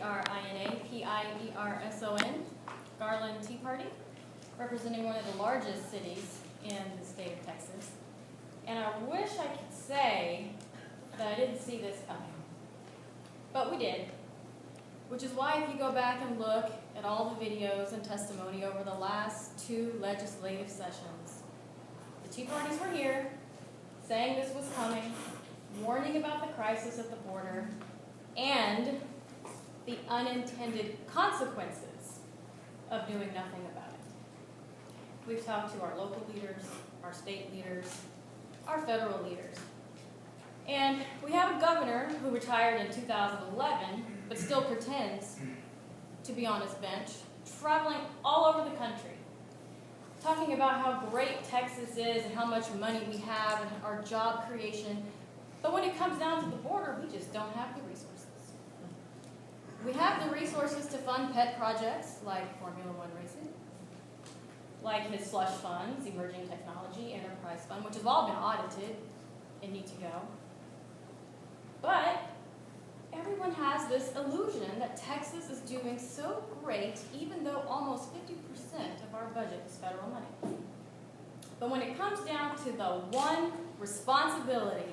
Garina, Garland Tea Party, representing one of the largest cities in the state of Texas. And I wish I could say that I didn't see this coming, but we did, which is why if you go back and look at all the videos and testimony over the last 2 legislative sessions, the Tea Parties were here saying this was coming, warning about the crisis at the border, and the unintended consequences of doing nothing about it. We've talked to our local leaders, our state leaders, our federal leaders. And we have a governor who retired in 2011, but still pretends to be on his bench, traveling all over the country, talking about how great Texas is and how much money we have and our job creation. But when it comes down to the border, we just don't have the resources. We have the resources to fund pet projects like Formula One racing, like his slush funds, Emerging Technology Enterprise Fund, which have all been audited and need to go. But everyone has this illusion that Texas is doing so great, even though almost 50% of our budget is federal money. But when it comes down to the one responsibility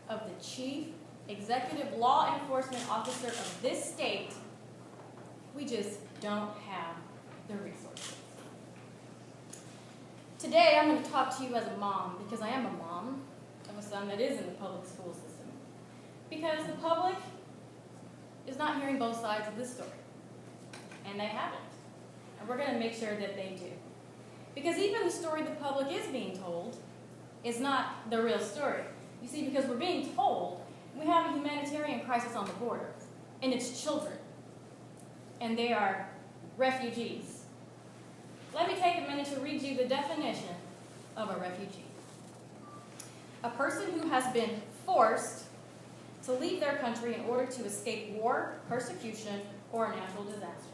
of the chief executive law enforcement officer of this state, we just don't have the resources. Today, I'm going to talk to you as a mom, because I am a mom of a son that is in the public school system. Because the public is not hearing both sides of this story, and they haven't. And we're going to make sure that they do. Because even the story the public is being told is not the real story. You see, because we're being told we have a humanitarian crisis on the border, and it's children, and they are refugees. Let me take a minute to read you the definition of a refugee. A person who has been forced to leave their country in order to escape war, persecution, or a natural disaster.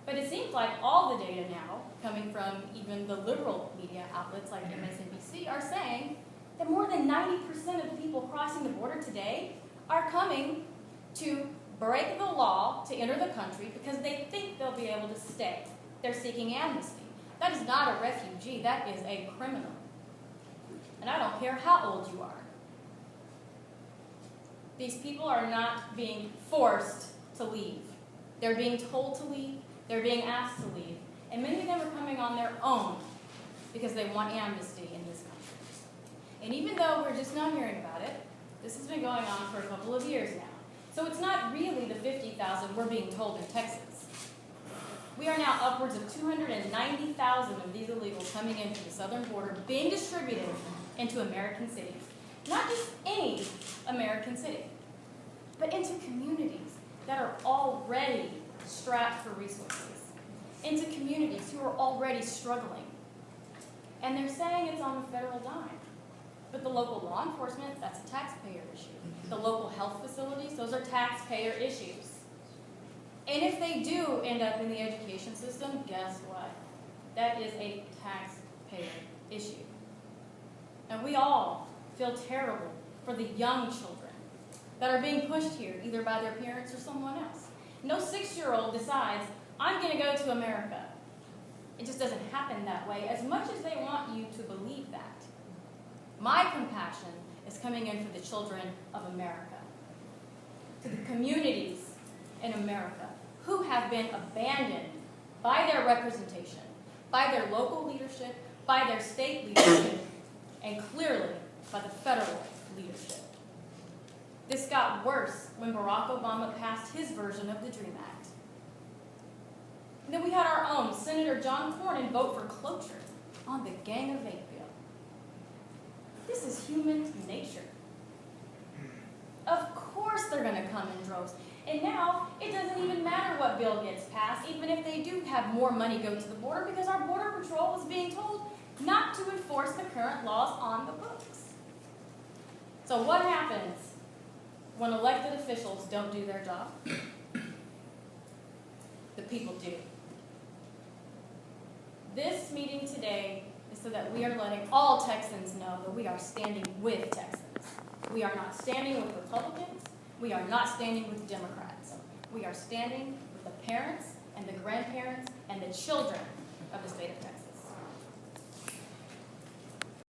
But it seems like all the data now, coming from even the liberal media outlets like MSNBC, are saying that more than 90% of the people crossing the border today are coming to break the law to enter the country because they think they'll be able to stay. They're seeking amnesty. That is not a refugee, that is a criminal. And I don't care how old you are. These people are not being forced to leave. They're being told to leave, they're being asked to leave. And many of them are coming on their own because they want amnesty in this country. And even though we're just now hearing about it, this has been going on for a couple of years now. So it's not really the 50,000 we're being told in Texas. We are now upwards of 290,000 of these illegals coming into the southern border, being distributed into American cities. Not just any American city, but into communities that are already strapped for resources, into communities who are already struggling. And they're saying it's on the federal dime. But the local law enforcement, that's a taxpayer issue. The local health facilities, those are taxpayer issues. And if they do end up in the education system, guess what? That is a taxpayer issue. And we all feel terrible for the young children that are being pushed here, either by their parents or someone else. No 6-year-old decides, I'm going to go to America. It just doesn't happen that way, as much as they want you to believe that. My compassion is coming in for the children of America, to the communities in America who have been abandoned by their representation, by their local leadership, by their state leadership, and clearly by the federal leadership. This got worse when Barack Obama passed his version of the DREAM Act. And then we had our own Senator John Cornyn vote for cloture on the Gang of 8 bill. This is human nature. Of course they're going to come in droves. And now it doesn't even matter what bill gets passed, even if they do have more money go to the border, because our Border Patrol is being told not to enforce the current laws on the books. So what happens when elected officials don't do their job? The people do. This meeting today is so that we are letting all Texans know that we are standing with Texans. We are not standing with Republicans. We are not standing with the Democrats. We are standing with the parents and the grandparents and the children of the state of Texas.